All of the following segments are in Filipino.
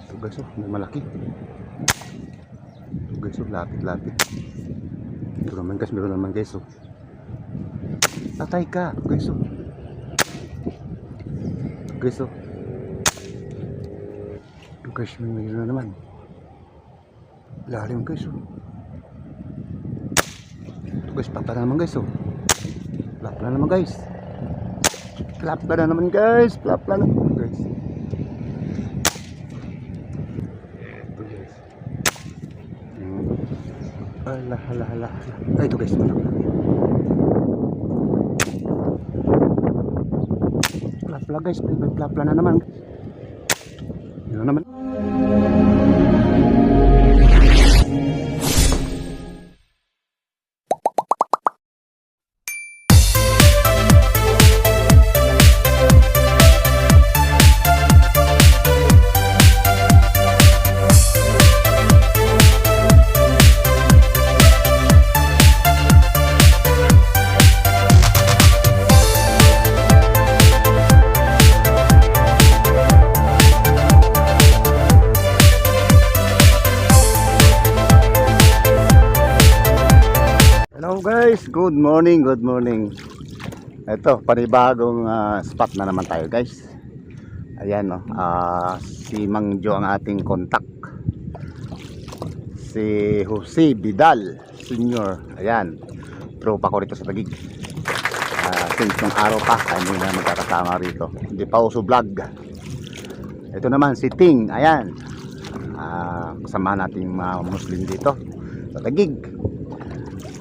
Ito guys, oh, may malaki. Ito guys, oh, lapit-lapit. Ito naman guys, meron naman guys, oh. Tatay ka, ito guys, oh. Ito guys, oh. Ito guys, may meron naman. Lalim guys, oh. Ito guys, plap na naman guys, oh. Plap na naman guys. Plap na naman guys. Plap na naman guys. Ito guys. Hala. Ay, ito guys, plap na. Plap na guys, may plap na naman. Yun naman. Hello guys, good morning. Ito, panibagong spot na naman tayo guys. Ayan, no, si Mang Jo ang ating contact. Si Jose Vidal Senior. Ayan, tropa ko rito sa Taguig. Since nung araw pa, hindi na magkakasama rito. Hindi pa uso vlog. Ito naman si Ting. Ayan, kasama nating mga Muslim dito sa Taguig.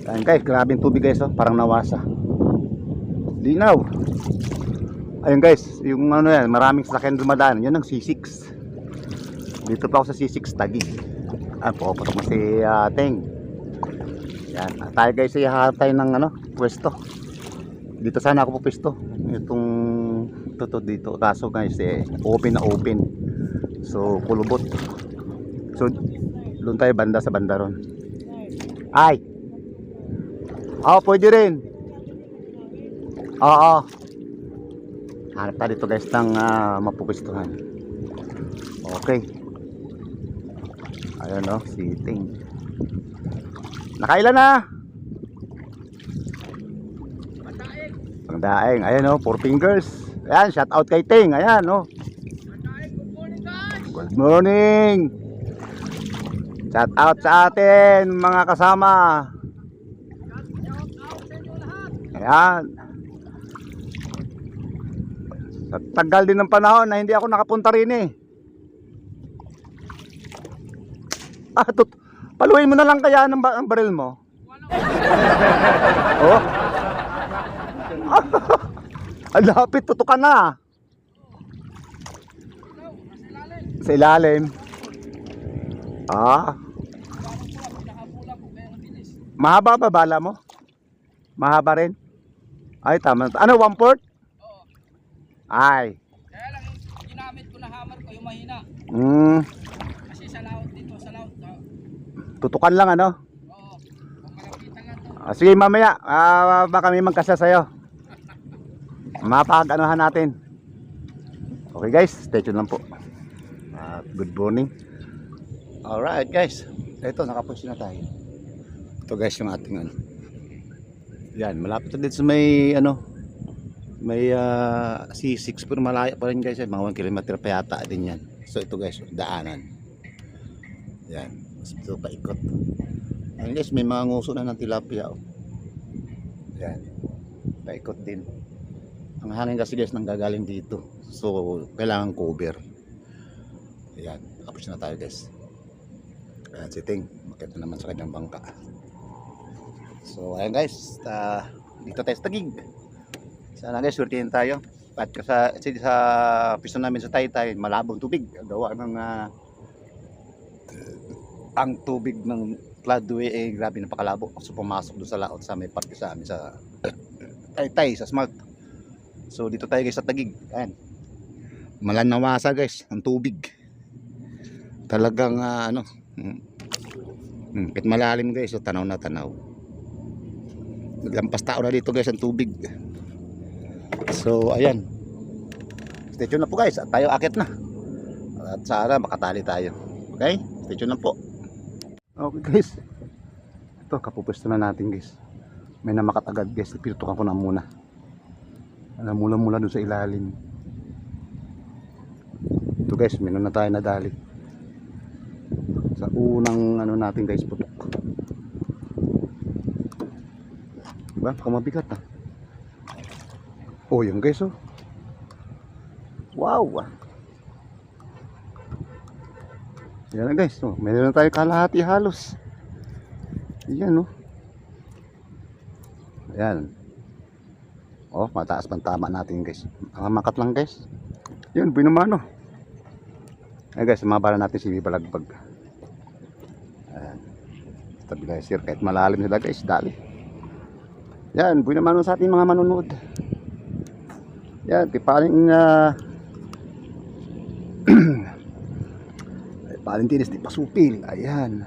Ayan guys, grabe yung tubig guys, oh. Parang nawasa. Linaw. Ayun guys, yung ano yan, maraming sasakyan dumadaan. Yun ang C6. Dito pa ako sa C6 Taguig. Puputok mo si Teng. Yan, tayo guys ay hahatay ng ano, pwesto. Dito sana ako pwesto. Itong toto dito. Kaso guys, open na open. So, kulubot. So, doon tayo banda sa banda ron. Ay! Pwede rin. Oo. Hanap tayo dito guys ng mapupistuhan. Okay. Ayan, oh, sitting. Nakailan na? Pangdaing. Ayan, oh, 4 fingers. Ayan, shout out kay Ting. Ayan, oh. Good morning guys. Good morning. Shout out sa atin mga kasama. Ayan. Sa tagal din ng panahon na hindi ako nakapunta rin eh. Paluin mo na lang kaya ng baril mo. Oh. Ang lapit, tutukan na. Sa ilalim. Mahaba ba bala mo? Mahaba rin? Ay, tama. Ano, 1/4? Oo. Ay. Kaya lang ginamit ko na hammer ko yung mahina. Kasi sa laot dito, sa laot. Tutukan lang ano? Oo. Kung malapitan lang to. Sige mamaya, baka may magkasya sa'yo. Mapag-anuhan natin. Okay guys, stay tuned lang po. Good morning. Alright guys, ito nakapusin na tayo. Ito guys yung ating ano. Yan, malapit na dito sa may ano, may C6 pero malaya pa rin guys, mga 1 kilometer pa yata din yan. So ito guys, daanan. Yan, ito paikot. Ayan guys, may mga nguso na ng tilapia, oh. Yan, paikot din. Ang hangin kasi guys nanggagaling dito, so kailangan cover. Ayan, tapos na tayo guys. Ayan si Ting, makita naman sa kanyang bangka. So ayan guys, dito tayo sa Taguig. Sana guys, surtihin tayo. At sa piso namin sa Taytay, malabong tubig. Gawa ng ang tubig ng floodway grabe napakalabo. So pumasok doon sa laot sa may parte sa amin sa Taytay, sa Smart. So dito tayo guys sa Taguig. Ayan. Malanawasa guys ang tubig. Talagang kahit malalim guys, so tanaw na tanaw. Naglampas tao na dito guys ang tubig. So ayan, stay tuned na po guys at tayo akit na. At sana makatali tayo. Okay? Stay tuned lang po. Okay guys. Ito, kapupwesto na natin guys. May namakat agad guys. Pinutukan ko na muna. Mula doon sa ilalim. Ito guys, meron na tayo nadali. Sa unang ano natin guys, putok. Diba? Baka mabigat ah. Oh, yun guys oh. Wow! Yan na guys, oh. Meron na tayo kalahati halos. Yan oh. Ayan. Oh, mataas pang tama natin guys. Makat lang guys. Yan, binumano. Ayan guys, mabala natin si Balagbag. Ayan. Stabilizer, kahit malalim sila guys, dali. Yan, binumano sa ating mga manonood. Yan, paling Valentines di Pasupil. Ayan.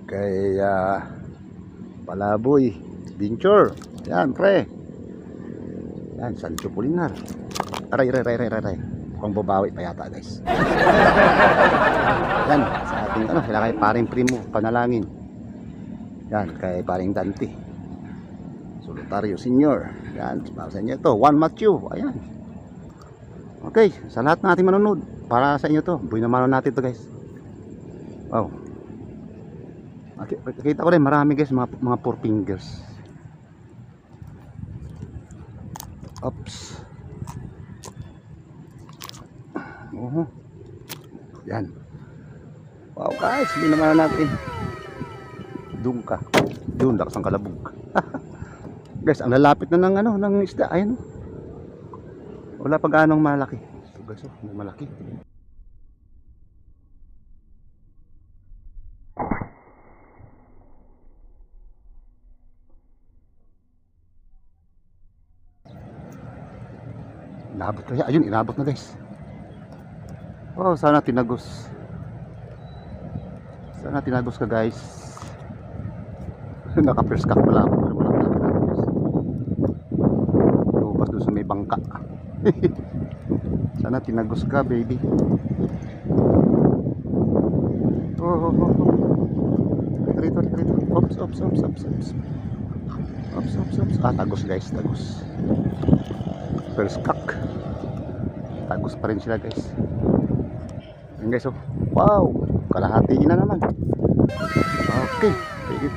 Kay Palaboy Venture. Ayan, pre. Yan, Sancho Polinar. Aray. Mukhang babawi pa yata guys. Yan, sa ating sila kay paring Primo Panalangin. Yan, kay paring Dante Solitario Senior. Yan, para sa inyo ito, Juan Matthew. Ayan. Okay, sa lahat ng ating manonood, para sa inyo to, buhay naman natin to guys. Wow. Kita ko rin marami guys, mga 4 fingers. Oops. Yan. Wow guys, buhay naman natin. Doon ka. Doon, lakas ang kalabog. Guys, ang lalapit na ng isda. Ayan. Wala pa gaanong malaki. So guys, malaki. Inabot kaya. Ayun, inabot na guys. Oh, sana tinagos. Sana tinagos ka guys. Naka-perskak pala ako. Lubas doon sa may bangka. Sana tinagos ka baby. Oh. Rito. Ops. Tagos guys, tagos. Perskak. Tagos pa rin sila guys. Ayan guys, oh. Wow, kalahati na naman. Okay,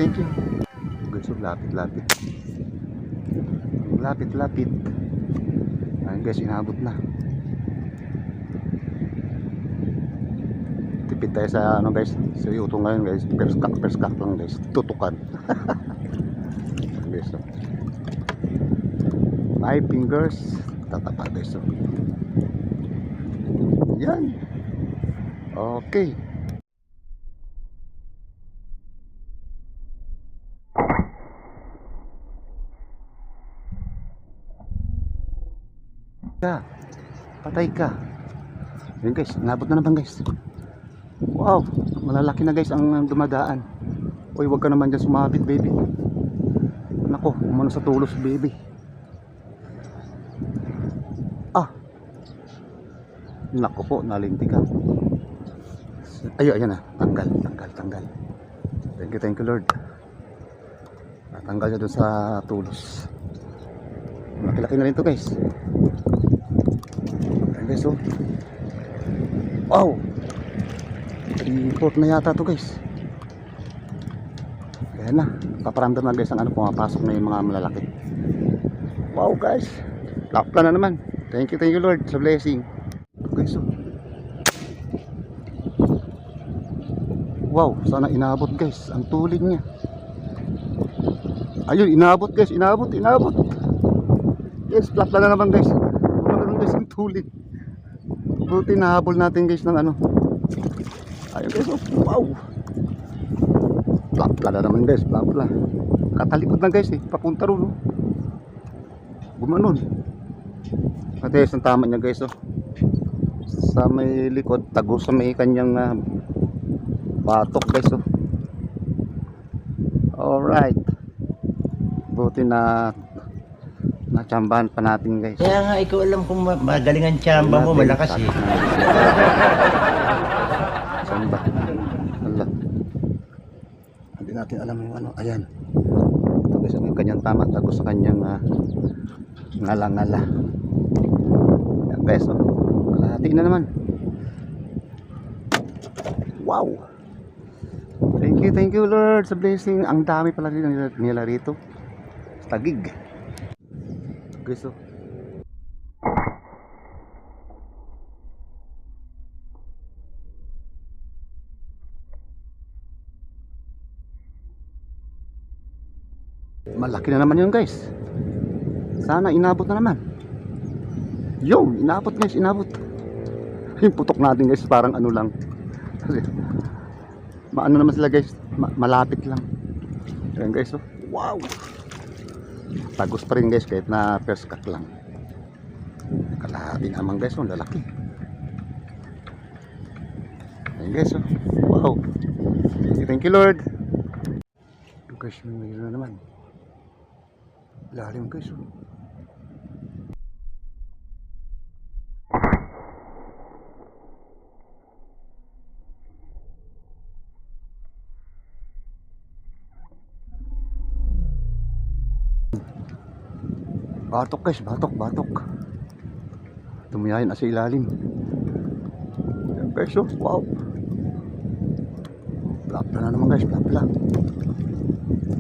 thank you. Guys, oh, lapit. Ayan guys, inabot na. Tipid tayo sa guys, sa YouTube ngayon guys. Perskak lang guys, tutukan. Guys, oh. 5 fingers, tatapa guys, oh. Yan. Okay. Patay ka. Yun guys, nabot na naman guys. Wow, malalaki na guys ang dumadaan. Uy, wag ka naman dyan sumabit baby. Nako, umano sa tulos baby. Nako po, nalintikan. Ayan na, tanggal. Thank you Lord. Natanggal siya doon sa tulos. Laki-laki na rin to guys. Ayan guys, oh. Wow, 3/4 na yata to guys. Ayan na, paparamdam na guys ang pumapasok na yung mga malalaki. Wow guys, lapla na naman. Thank you Lord sa blessing. Guys, oh. Wow, sana inabot guys ang tulig niya. Ayun, inabot guys, inabot. Yes, flat na naman guys. Wala guys ang tulig. Buti nahabol natin guys ng Ayun guys, oh. Wow. Flat na naman guys, flat. Katalikod lang guys papunta ron, oh. Gumanon. Ate, ang tama niya guys, oh. Sa may likod, tagos sa may kanyang batok guys, oh. Alright, buti na Tsatsambahan pa natin guys. Kaya nga, ikaw alam kung magaling ang tsamba mo, malakas eh. Tsamba. Hala. Hindi natin alam yung ano. Ayan. Ito guys, ang kanyang tama. Tagos sa kanyang ngala-ngala. Ayan guys, oh. Kalahati na naman. Wow. Thank you Lord sa blessing. Ang dami pala nila rito. Tagig. Guys, oh. Malaki na naman yun guys. Sana inabot na naman. Yo, inabot guys, inabot. Yung putok natin guys, parang ano lang. Kasi maano naman sila guys, malapit lang. Ayan guys, oh. Wow. Tagos pa rin guys kahit na first cut lang. Kalahati naman guys, oh, lalaki. Ayan guys, oh. Wow. Thank you Lord. Guys, may na naman. Lalim guys, oh. Batok guys, batok. Tumiyahin na sa ilalim. Ayan guys, oh, wow. Plapla na naman guys, plapla.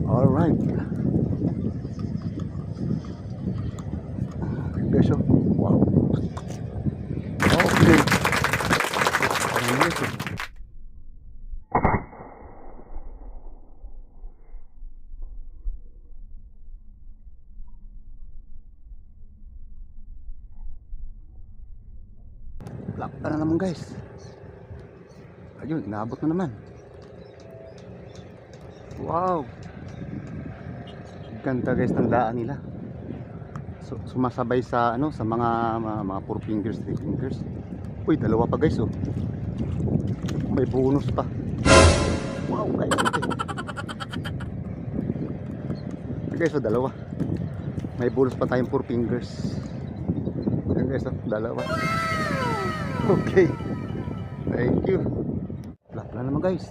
Alright. Ayan guys, oh, wow. Okay. Ayan guys, oh. Plapla na naman guys. Ayun, inaabot na naman. Wow. Ganda guys ng daan nila. So, sumasabay sa ano, sa mga 4 fingers, 3 fingers. Uy, dalawa pa guys, oh. May bonus pa. Wow guys. Okay guys, oh, dalawa. May bonus pa tayong 4 fingers. Ayan guys, oh, dalawa. Okay. Thank you. Plapla naman guys.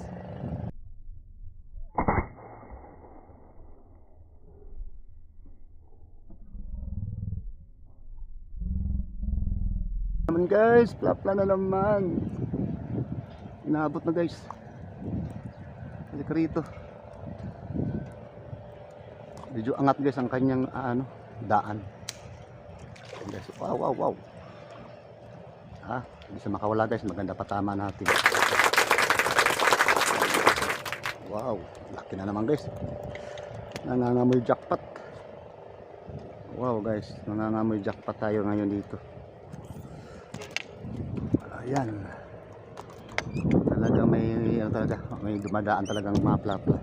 Naman guys, plapla na naman. Inaabot na guys. Halika rito. Medyo angat guys ang kanyang daan. Guys, wow. Hindi siya makawala guys, maganda pa tama natin. Wow, laki na naman guys. Nangangamoy jackpot. Wow guys, nangangamoy jackpot tayo ngayon dito. Ayan. Talaga may dumadaan talagang maplapla.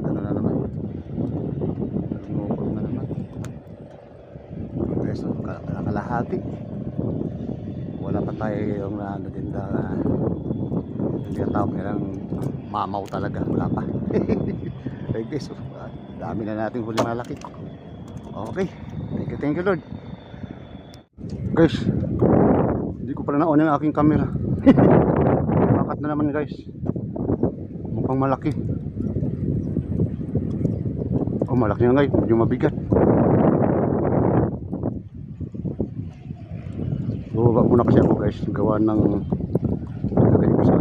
Ano na naman. Lumukot na naman. So, kalahati. Wala pa tayo yung hindi na tawag nilang mamaw talaga. Wala pa. Okay guys, so, dami na natin huli malaki. Okay, thank you Lord. Guys, hindi ko pala na-on yung aking camera. Makat na naman guys. Mukhang malaki. Oh, malaki nga guys, medyo mabigat. Bumaba muna kasi ako guys, gawa ng ilagay ko sa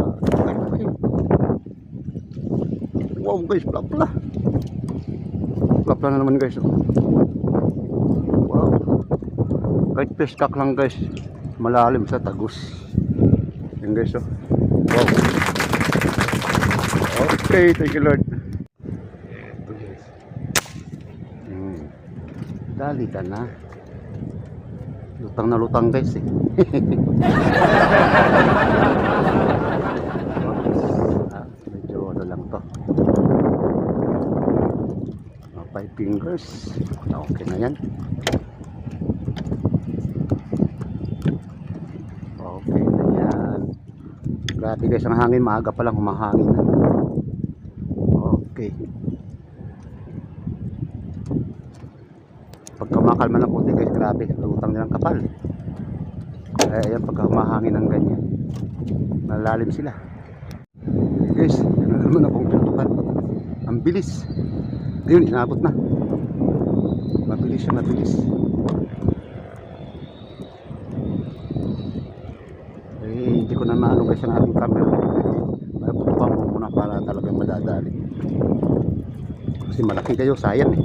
wow guys, plapla na naman guys, oh. Wow, kahit peskak lang guys, malalim sa tagos. Yan guys, oh. Wow. Okay, thank you Lord. Ito guys, dali ka na. Lutang na lutang guys eh. Medyo ano lang to. 5 fingers. Okay na yan. Okay na yan. Grabe guys ang hangin. Maaga pa lang humahangin na. Okay. kumakalma ng konti guys, grabe, lutang nilang kapal. Kaya ayan, pagka humahangin ng ganyan, malalim sila. Guys, yun na naman akong pintukan. Ang bilis. Ayun, inabot na. Mabilis siya, mabilis. Eh, hindi ko na maano guys ang ating camera. Ay, putukan ko muna para talagang madadali. Kasi malaki kayo, sayang eh.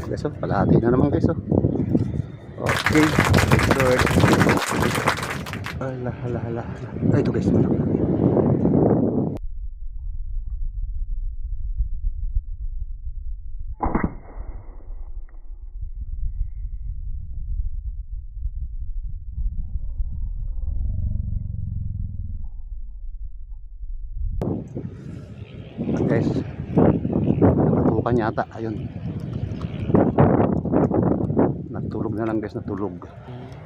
Guys, oh, palahati na naman guys, oh. Okay, Lord. Hala, hala, hala. Ay, ito guys, malaki. Guys, natutukan yata, ayun. Natulog na lang guys, natulog.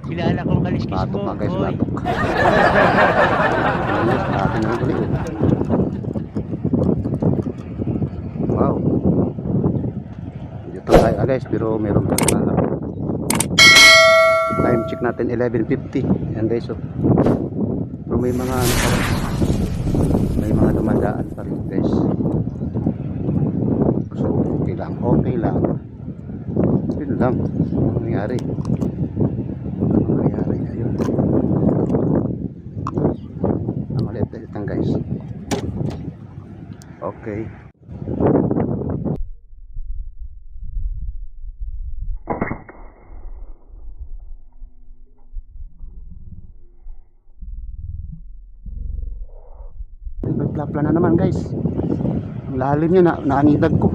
Kilala kong kaliskis Batok mo. na guys, Hoy. batok. Ayun, atin na ulit. Wow. Dito tayo guys, pero meron pa na lang. Time check natin 11:50. Yan guys, so. Pero may mga ano pa rin. May mga dumadaan pa rin guys. So okay lang, okay lang. Yun lang. Ano nangyari? Ano nangyari? Ayun. Ang maliit lang guys. Okay. May plapla na naman guys. Ang lalim niya, naanidag ko.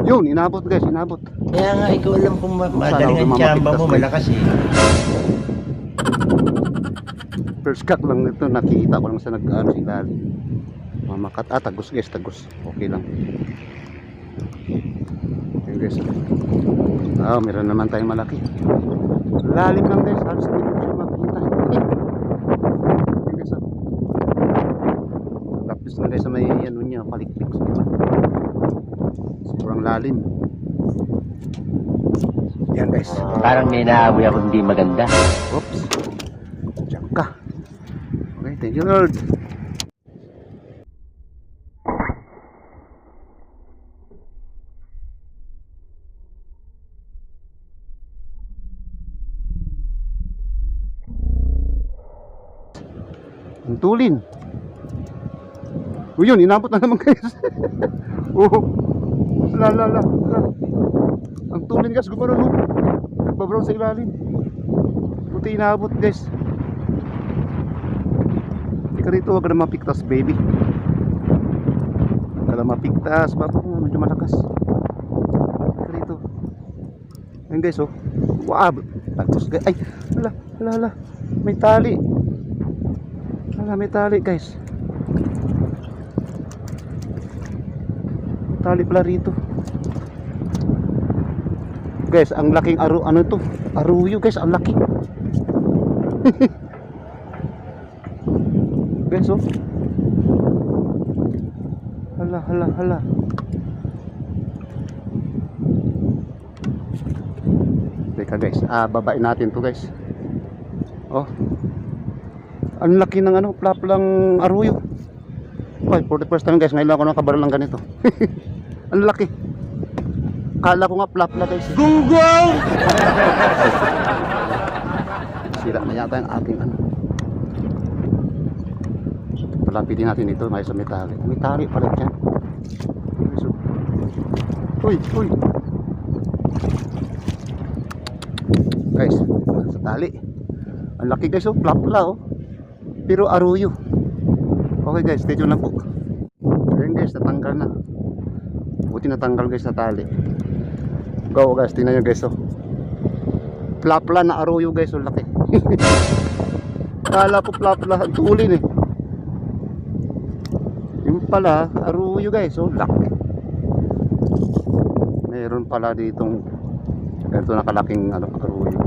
Yun, inabot guys, inabot. Kaya nga, ikaw alam kung magaling Sana ang ako tsamba mo, mamapigtas, malakas eh. First cut lang nito, nakikita ko lang sa nag-ano si lalim. Mamakat, tagos guys, tagos. Okay lang. Okay guys. Meron naman tayong malaki. Lalim lang guys, halos hindi ko siya makikita. Okay guys, lapis na guys sa may ano niya, palikpik. Sobrang lalim. Yan guys. Parang may naamoy ako hindi maganda. Oops. Diyan ka. Okay, thank you Lord. Ang tulin. O yun, inabot na naman guys. Oh. La. Ang tulin guys, gumano no. Nagbabrown sa ilalim. Buti inabot guys. Ika rito, wag ka na mapiktas baby. Wag ka na mapiktas. Bapak mo, medyo malakas. Ika rito. Ayun guys oh. Wow. Tagos guys. Ay, hala. May tali. May tali guys. May tali pala rito. Guys, ang laking ano to? Aruyo guys, ang laki. Guys, oh. Hala. Teka guys, babain natin to guys. Oh. Ang laki ng ano, plaplang aruyo. Okay, for the first time guys, ngayon lang ako nakabaran ng ganito. Ang laki. Kala ko nga plapla guys. Gunggong! Sira na yata yung ating ano. Palapitin natin ito, may sa metali. Metali pala dyan. Uy. Guys, sa tali. Ang laki guys, oh, plapla oh. Pero aruyo. Okay guys, stay tuned lang po. Ayun guys, natanggal na. Buti natanggal guys sa tali. Go guys, tingnan nyo guys oh. Plapla na aruyo guys, oh laki. Kala ko plapla, ang tulin eh. Yung pala, aruyo guys, oh laki. Meron pala ditong ganito nakalaking ano, aruyo.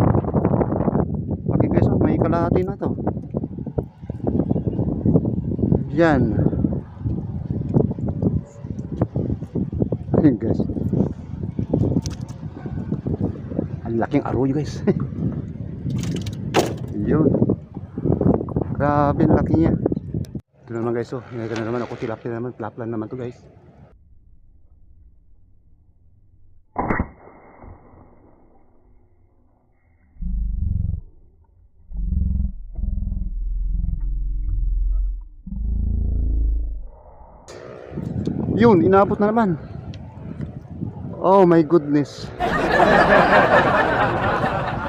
Okay guys, oh, may kalahati na to. Yan. Guys. Ang laking arroyo guys. Yun. Grabe ang laki niya. Ito naman guys, oh. Ngayon na naman ako, tilapia naman, plaplan naman to guys. Yun, inabot na naman. Oh my goodness.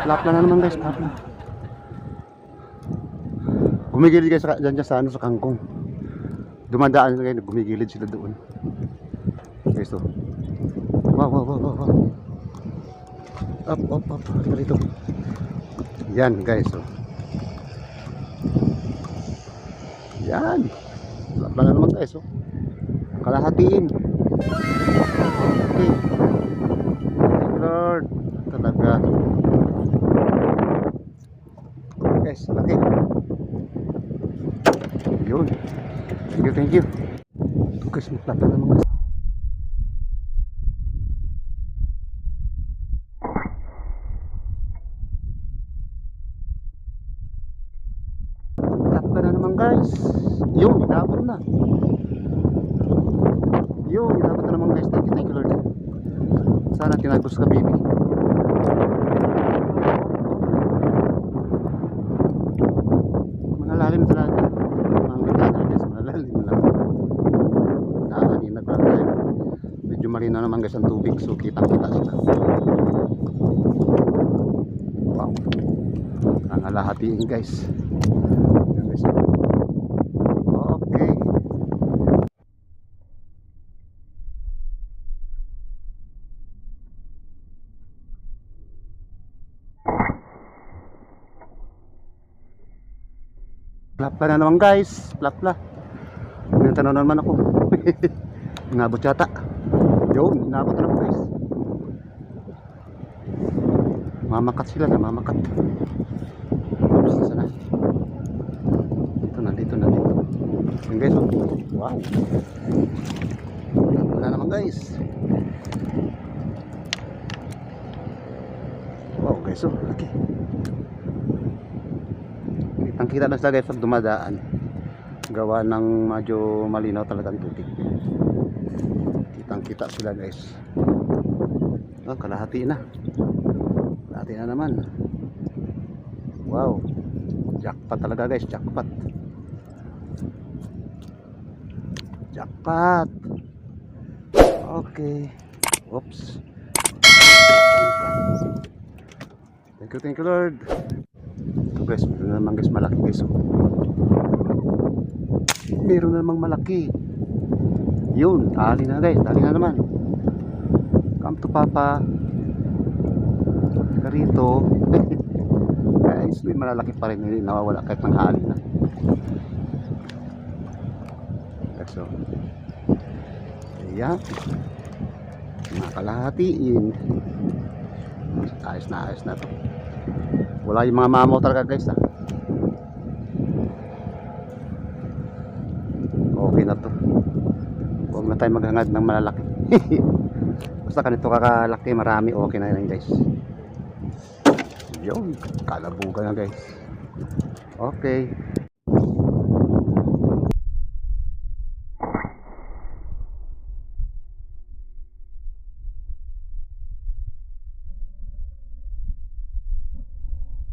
Plaplan na naman guys, plaplan. Gumigilid guys dyan sa ano, sa kangkong. Dumadaan sila kayo, gumigilid sila doon. Guys, oh. Wow. Up. Dito. Yan guys, oh. Yan. Plaplan na naman guys, oh. Kalahatiin. Okay. Lord, talaga. Guys, laki. Yun. Thank you. Guys, magplata naman guys. Plata na naman guys. Yun, inabot na. Yun, inabot na naman guys. Thank you Lord. Sana tinagos ka baby. Malalim talaga. Ang nagdaan guys, malalim lang. Nakanin na tayo. Medyo marina naman guys ang tubig, so kitang-kita sila. Wow. Ang alahatiin guys. Yan guys. Okay. Plapla na naman guys, plapla. Tinatanaw na naman ako. Inabot yata. Yun, inabot na naman guys. Mamakat sila, namamakat. Oops, sana. Dito na. Yun guys, oh. Wow. Plapla na naman guys. Wow guys, oh, okay. Kitang-kita na sila guys pag dumadaan. Gawa ng medyo malinaw talaga ang tubig. Kitang-kita sila guys. Oh, kalahati na. Kalahati na naman. Wow. Jackpot talaga guys, jackpot. Jackpot. Okay. Oops. Thank you Lord. Ito guys, meron naman guys malaki guys. Meron namang malaki. Yun, tali na guys, tali na naman. Come to Papa. Karito. Guys, may malalaki pa rin, hindi nawawala kahit ng hali na. So, ayan. Nakalahatiin. Ayos na to. Wala yung mga mamaw talaga guys ha. Okay na to. Huwag na tayo maghangad ng malalaki. Basta kanito kakalaki, marami, okay na yan guys. Yun, kalabugan na guys. Okay.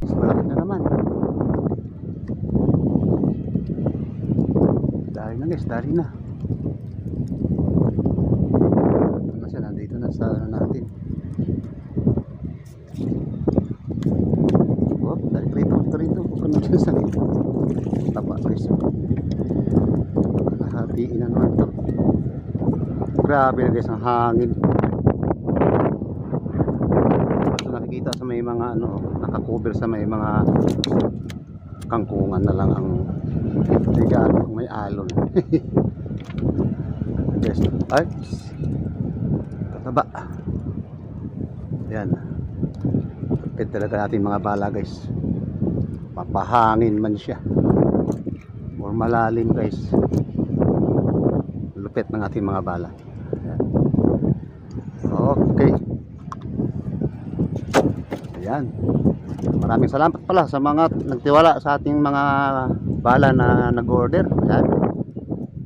Malaki na naman. Dali na guys, dali na. Ito na siya, nandito na sa ano natin. Oh, dali rito. Huwag ka na dyan sa taba guys. Kalahatiin na naman ito. Grabe na guys ang hangin. Nakikita sa may mga ano, nakakover sa may mga kangkungan na lang ang ligaan kung may alon. Guys, ay tataba. Yan, lupit talaga natin mga bala guys. Papahangin man siya or malalim guys, lupit ng ating mga bala. Yan. Ayan. Maraming salamat pala sa mga nagtiwala sa ating mga bala na nag-order. Ayan.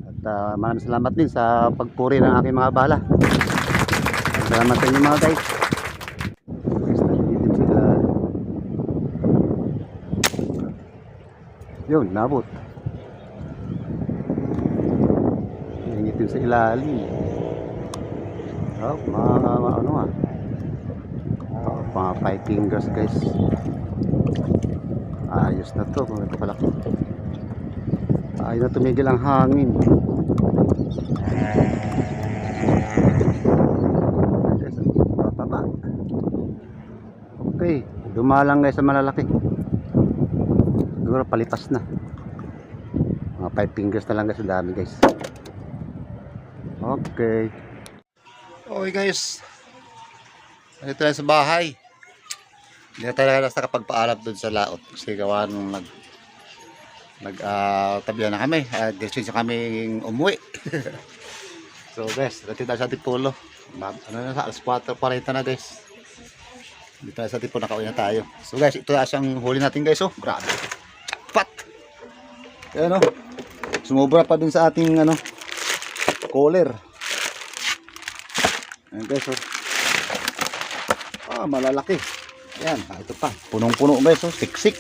At maraming salamat din sa pagpuri ng aking mga bala. Salamat sa inyo mga guys. Guys, nandito sila. Yun, nabot. Nangitin sa ilalim. Oh, mga ano ah. Mga 5 fingers guys. Ayos na to kung ito kalaki. Ayos na tumigil ang hangin. Baba. Okay, dumalang guys sa malalaki. Siguro palipas na. Mga 5 fingers na lang guys, ang dami guys. Okay. Okay guys. Dito tayo sa bahay. Hindi na tayo nakapagpaalam doon sa laot. Kasi gawa nung tabihan na kami. Decision kaming umuwi. So guys, dito tayo sa Tipolo. Ano na sa alas 4:40 na guys. Dito tayo sa Tipolo, nakauwi na tayo. So guys, ito na siyang huli natin guys. Oh, grabe. Pat! Ayan oh. Sumobra pa dun sa ating collar. Ayan guys oh. Malalaki. Ayan, ito pa. Punong-puno guys, oh, siksik.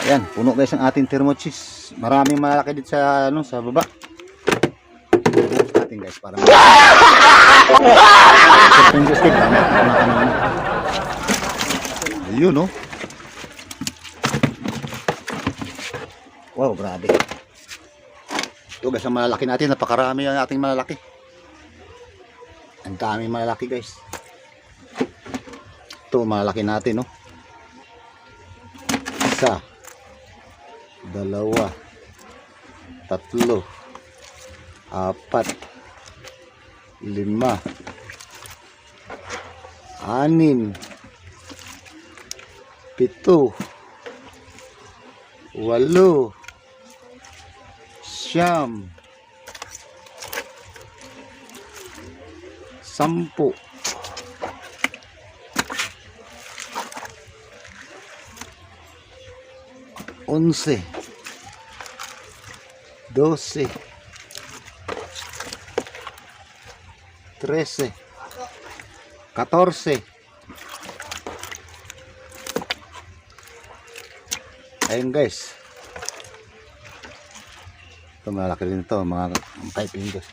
Ayan, puno guys ang ating thermo cheese. Maraming malalaki dito sa sa baba. Bukas natin guys para ayun, oh. Wow, grabe. Ito guys ang malalaki natin. Napakarami ang ating malalaki. Ang dami malalaki guys. Ito malaki natin, no? 1, 2, 3, 4, 5, 6, 7, 8, 9, 10, 11, 12, 13, 14. Ayun guys. Ito malaki rin ito, mga 5 fingers.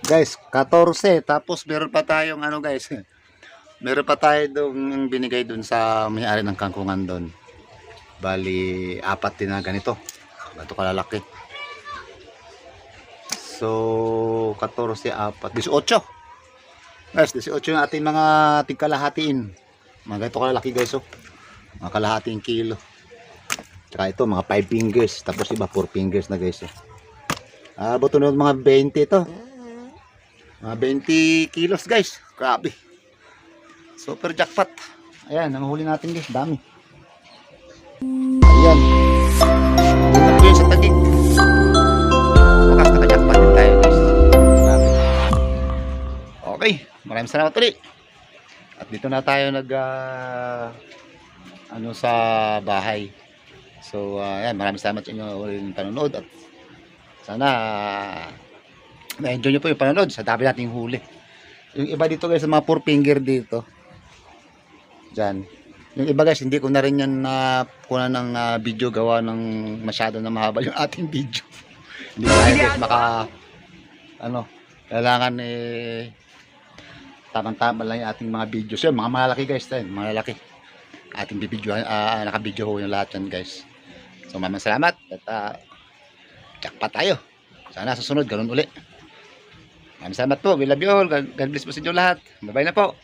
Guys, 14. Tapos meron pa tayong guys. Meron pa tayo yung binigay dun sa may-ari ng kangkungan doon. Bali, 4 din na ganito. Ito kalalaki. So, 14, 4, 18. Guys, 18 yung ating mga tigkalahatiin. Mga ganito kalalaki guys, oh. Mga kalahating kilo. Tsaka ito, mga 5 fingers. Tapos iba, 4 fingers na guys, oh. Buto na mga 20 ito. Mga 20 kilos guys. Grabe. Super jackpot. Ayan, ang huli natin guys. Dami. Ayan. Ito po yun sa tagig. Bukas naka-jackpot din tayo guys. Grabe. Okay. Maraming salamat ulit. At dito na tayo sa bahay. So, ayan. Maraming salamat sa inyo ulit ng panonood. At sana na-enjoy nyo po yung panonood sa dami nating huli. Yung iba dito guys, mga 4 finger dito. Dyan. Yung iba guys, hindi ko na rin yan kuna ng video gawa ng masyado na mahaba yung ating video. Hindi tayo guys kailangan tamang-tama lang yung ating mga video. So mga malalaki guys, malalaki. Ating bibidyohan, naka-video ho yung lahat yan guys. So maraming salamat at jackpot tayo. Sana susunod, ganun uli. Maraming salamat po. We love you all. God bless po sa inyo lahat. Bye-bye na po.